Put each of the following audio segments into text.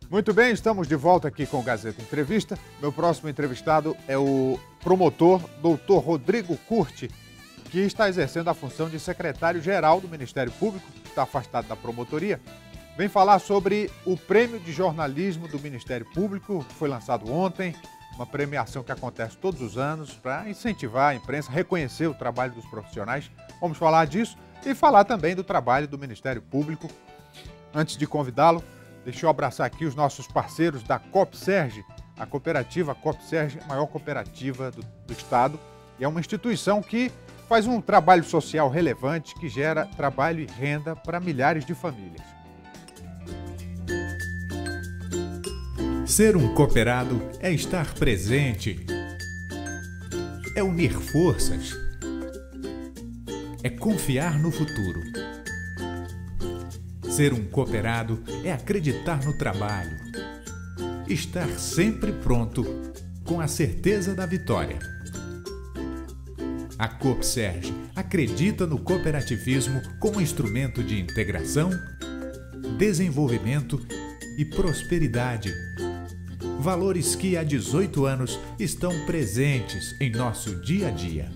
Muito bem, estamos de volta aqui com o Gazeta Entrevista. Meu próximo entrevistado é o promotor Dr. Rodrigo Curti, que está exercendo a função de secretário-geral do Ministério Público, que está afastado da promotoria. Vem falar sobre o Prêmio de Jornalismo do Ministério Público, que foi lançado ontem, uma premiação que acontece todos os anos para incentivar a imprensa, reconhecer o trabalho dos profissionais. Vamos falar disso e falar também do trabalho do Ministério Público. Antes de convidá-lo, deixa eu abraçar aqui os nossos parceiros da Copserge. A cooperativa Copserge é a maior cooperativa do estado e é uma instituição que faz um trabalho social relevante que gera trabalho e renda para milhares de famílias. Ser um cooperado é estar presente, é unir forças, é confiar no futuro. Ser um cooperado é acreditar no trabalho, estar sempre pronto, com a certeza da vitória. A Copserge acredita no cooperativismo como instrumento de integração, desenvolvimento e prosperidade. Valores que há 18 anos estão presentes em nosso dia a dia.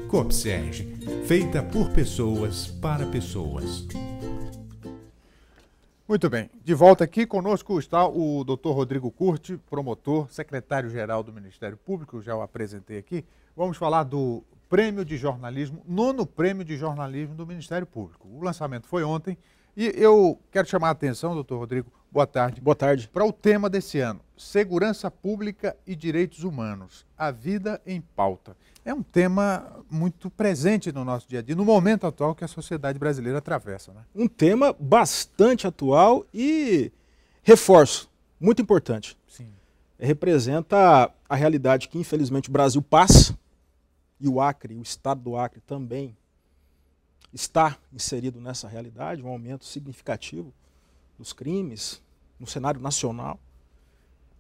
Copserge, feita por pessoas para pessoas. Muito bem, de volta aqui conosco está o Dr. Rodrigo Curti, promotor, secretário-geral do Ministério Público, já o apresentei aqui. Vamos falar do Prêmio de Jornalismo, 9º Prêmio de Jornalismo do Ministério Público. O lançamento foi ontem e eu quero chamar a atenção, doutor Rodrigo, boa tarde. Boa tarde. Para o tema desse ano, Segurança Pública e Direitos Humanos, a vida em pauta. É um tema muito presente no nosso dia a dia, no momento atual que a sociedade brasileira atravessa, né? Um tema bastante atual e reforço, muito importante. Sim. Representa a realidade que, infelizmente, o Brasil passa, e o Acre, o estado do Acre também está inserido nessa realidade, um aumento significativo dos crimes no cenário nacional.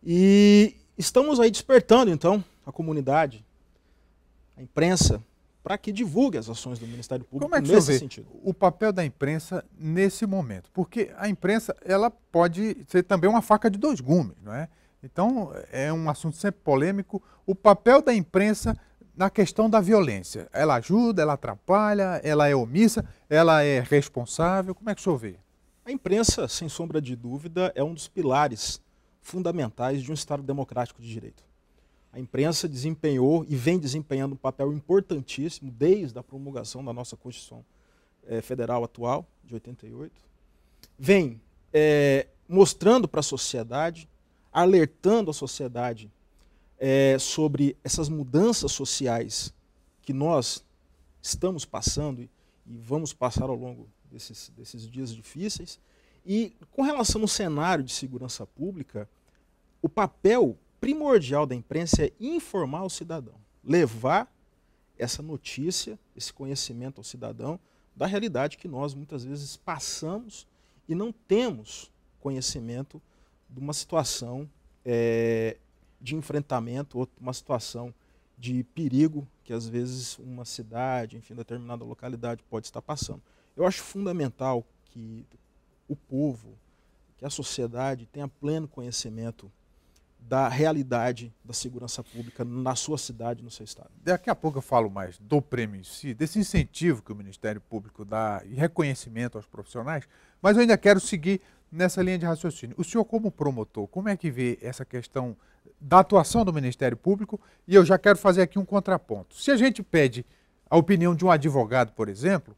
E estamos aí despertando, então, a comunidade, a imprensa, para que divulgue as ações do Ministério Público. Como é que nesse sentido. O papel da imprensa nesse momento? Porque a imprensa, ela pode ser também uma faca de dois gumes, não é? Então, é um assunto sempre polêmico. O papel da imprensa na questão da violência, ela ajuda, ela atrapalha, ela é omissa, ela é responsável? Como é que o senhor vê? A imprensa, sem sombra de dúvida, é um dos pilares fundamentais de um Estado democrático de direito. A imprensa desempenhou e vem desempenhando um papel importantíssimo desde a promulgação da nossa Constituição Federal atual, de 88. Vem mostrando para a sociedade, alertando a sociedade sobre essas mudanças sociais que nós estamos passando e vamos passar ao longo desses dias difíceis. E com relação ao cenário de segurança pública, o papel primordial da imprensa é informar o cidadão, levar essa notícia, esse conhecimento ao cidadão da realidade que nós muitas vezes passamos e não temos conhecimento de uma situação de enfrentamento ou uma situação de perigo que às vezes uma cidade, enfim, determinada localidade pode estar passando. Eu acho fundamental que o povo, que a sociedade tenha pleno conhecimento da realidade da segurança pública na sua cidade, no seu estado. Daqui a pouco eu falo mais do prêmio em si, desse incentivo que o Ministério Público dá e reconhecimento aos profissionais, mas eu ainda quero seguir nessa linha de raciocínio. O senhor, como promotor, como é que vê essa questão da atuação do Ministério Público? E eu já quero fazer aqui um contraponto. Se a gente pede a opinião de um advogado, por exemplo,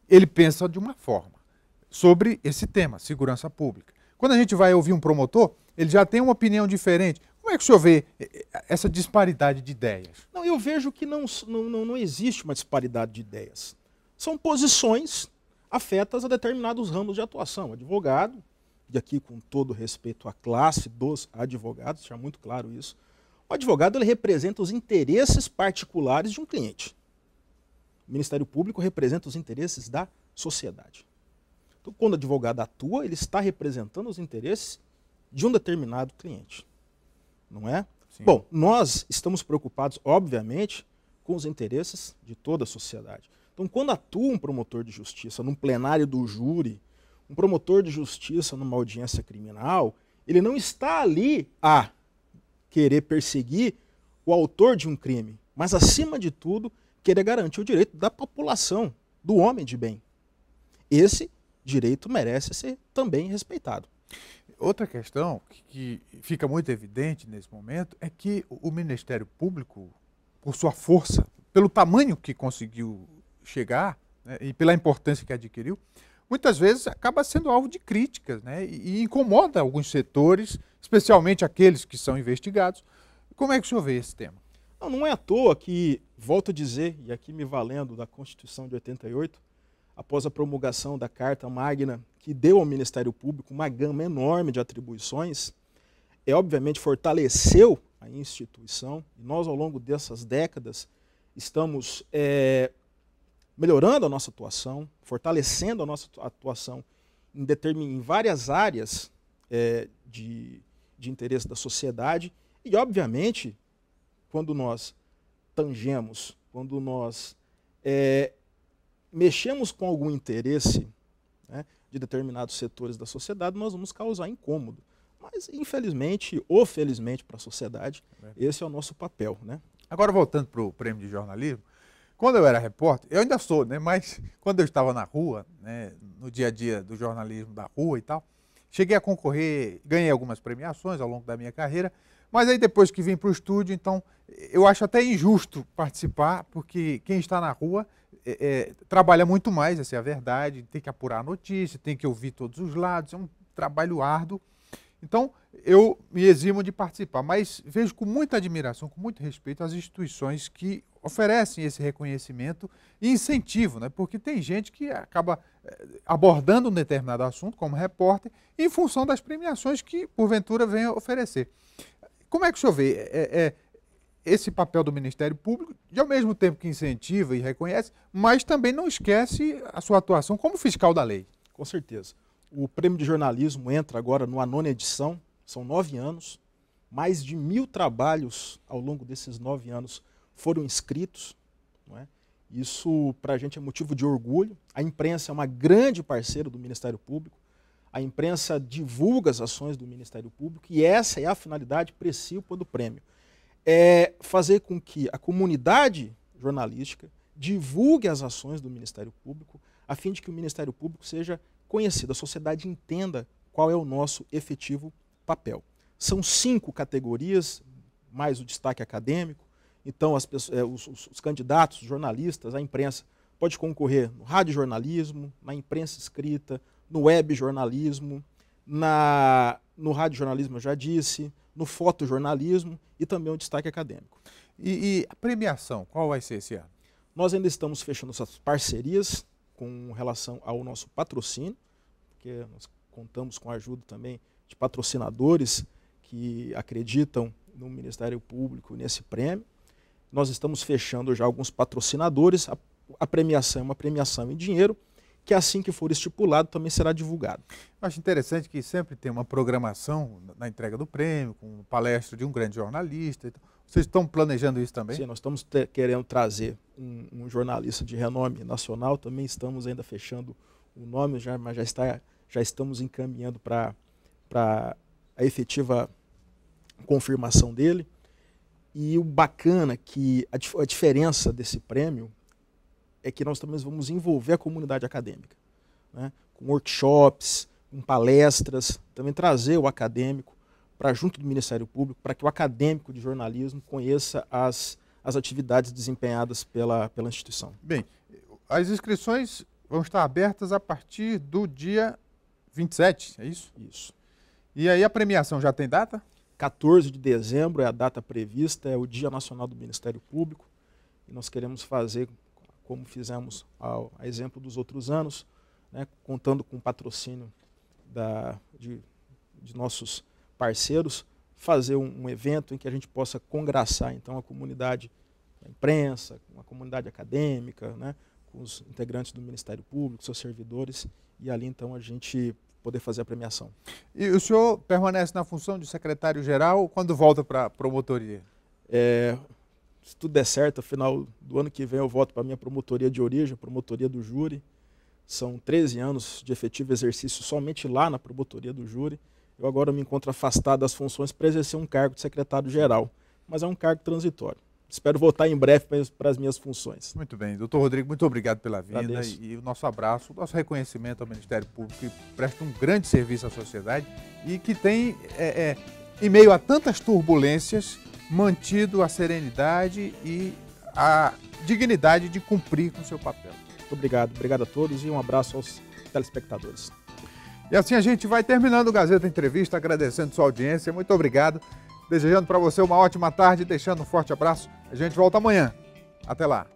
ele pensa de uma forma sobre esse tema, segurança pública. Quando a gente vai ouvir um promotor, ele já tem uma opinião diferente. Como é que o senhor vê essa disparidade de ideias? Não, eu vejo que não existe uma disparidade de ideias. São posições afetas a determinados ramos de atuação. O advogado, e aqui com todo respeito à classe dos advogados, deixar muito claro isso, o advogado ele representa os interesses particulares de um cliente. O Ministério Público representa os interesses da sociedade. Então, quando o advogado atua, ele está representando os interesses de um determinado cliente. Não é? Sim. Bom, nós estamos preocupados, obviamente, com os interesses de toda a sociedade. Então, quando atua um promotor de justiça num plenário do júri, Um promotor de justiça numa audiência criminal, ele não está ali a querer perseguir o autor de um crime, mas, acima de tudo, querer garantir o direito da população, do homem de bem. Esse direito merece ser também respeitado. Outra questão que fica muito evidente nesse momento é que o Ministério Público, por sua força, pelo tamanho que conseguiu chegar, né, e pela importância que adquiriu, muitas vezes acaba sendo alvo de críticas, né, e incomoda alguns setores, especialmente aqueles que são investigados. Como é que o senhor vê esse tema? Não é à toa que, volto a dizer, e aqui me valendo da Constituição de 88, após a promulgação da Carta Magna, que deu ao Ministério Público uma gama enorme de atribuições, obviamente fortaleceu a instituição, e nós, ao longo dessas décadas, estamos melhorando a nossa atuação, fortalecendo a nossa atuação em várias áreas de interesse da sociedade, e, obviamente, quando nós tangemos, quando nós mexemos com algum interesse, né, de determinados setores da sociedade, nós vamos causar incômodo. Mas, infelizmente ou felizmente para a sociedade, esse é o nosso papel, né? Agora, voltando para o prêmio de jornalismo, quando eu era repórter, eu ainda sou, né, mas quando eu estava na rua, né, no dia a dia do jornalismo da rua e tal, cheguei a concorrer, ganhei algumas premiações ao longo da minha carreira, mas aí depois que vim para o estúdio, então, eu acho até injusto participar, porque quem está na rua trabalha muito mais, essa é a verdade, tem que apurar a notícia, tem que ouvir todos os lados, é um trabalho árduo. Então, eu me eximo de participar, mas vejo com muita admiração, com muito respeito as instituições que oferecem esse reconhecimento e incentivo, né? Porque tem gente que acaba abordando um determinado assunto como repórter em função das premiações que, porventura, vem a oferecer. Como é que o senhor vê esse papel do Ministério Público, de ao mesmo tempo que incentiva e reconhece, mas também não esquece a sua atuação como fiscal da lei? Com certeza. O Prêmio de Jornalismo entra agora numa 9ª edição, são 9 anos, mais de 1000 trabalhos ao longo desses 9 anos foram inscritos, não é? Isso para a gente é motivo de orgulho. A imprensa é uma grande parceira do Ministério Público, a imprensa divulga as ações do Ministério Público e essa é a finalidade principal do prêmio. É fazer com que a comunidade jornalística divulgue as ações do Ministério Público, a fim de que o Ministério Público seja conhecido, a sociedade entenda qual é o nosso efetivo papel. São 5 categorias, mais o destaque acadêmico. Então, os candidatos, os jornalistas, a imprensa, pode concorrer no radiojornalismo, na imprensa escrita, no webjornalismo, no radiojornalismo, eu já disse, no fotojornalismo e também o destaque acadêmico. E a premiação, qual vai ser esse ano? Nós ainda estamos fechando essas parcerias com relação ao nosso patrocínio, porque nós contamos com a ajuda também de patrocinadores que acreditam no Ministério Público nesse prêmio. Nós estamos fechando já alguns patrocinadores, a premiação é uma premiação em dinheiro, que assim que for estipulado também será divulgado. Eu acho interessante que sempre tem uma programação na entrega do prêmio, com palestra de um grande jornalista. Vocês estão planejando isso também? Sim, nós estamos querendo trazer um jornalista de renome nacional, também estamos ainda fechando o nome, mas já estamos encaminhando para a efetiva confirmação dele. E o bacana que a diferença desse prêmio é que nós também vamos envolver a comunidade acadêmica, né? Com workshops, com palestras, também trazer o acadêmico para junto do Ministério Público, para que o acadêmico de jornalismo conheça as atividades desempenhadas pela instituição. Bem, as inscrições vão estar abertas a partir do dia 27, é isso? Isso. E aí a premiação já tem data? 14 de dezembro é a data prevista, é o Dia Nacional do Ministério Público, e nós queremos fazer como fizemos a exemplo dos outros anos, né, contando com o patrocínio de nossos parceiros, fazer um evento em que a gente possa congraçar então a comunidade da imprensa, com a comunidade acadêmica, né, com os integrantes do Ministério Público, seus servidores, e ali então a gente poder fazer a premiação. E o senhor permanece na função de secretário-geral quando volta para a promotoria? Se tudo der certo, ao final do ano que vem eu volto para a minha promotoria de origem, a promotoria do júri. são 13 anos de efetivo exercício somente lá na promotoria do júri. Eu agora me encontro afastado das funções para exercer um cargo de secretário-geral, mas é um cargo transitório. Espero voltar em breve para as minhas funções. Muito bem. Doutor Rodrigo, muito obrigado pela vinda Agradeço. e o nosso abraço, o nosso reconhecimento ao Ministério Público, que presta um grande serviço à sociedade e que tem, em meio a tantas turbulências, mantido a serenidade e a dignidade de cumprir com o seu papel. Muito obrigado. Obrigado a todos e um abraço aos telespectadores. E assim a gente vai terminando o Gazeta Entrevista, agradecendo sua audiência. Muito obrigado. Desejando para você uma ótima tarde, deixando um forte abraço. A gente volta amanhã. Até lá.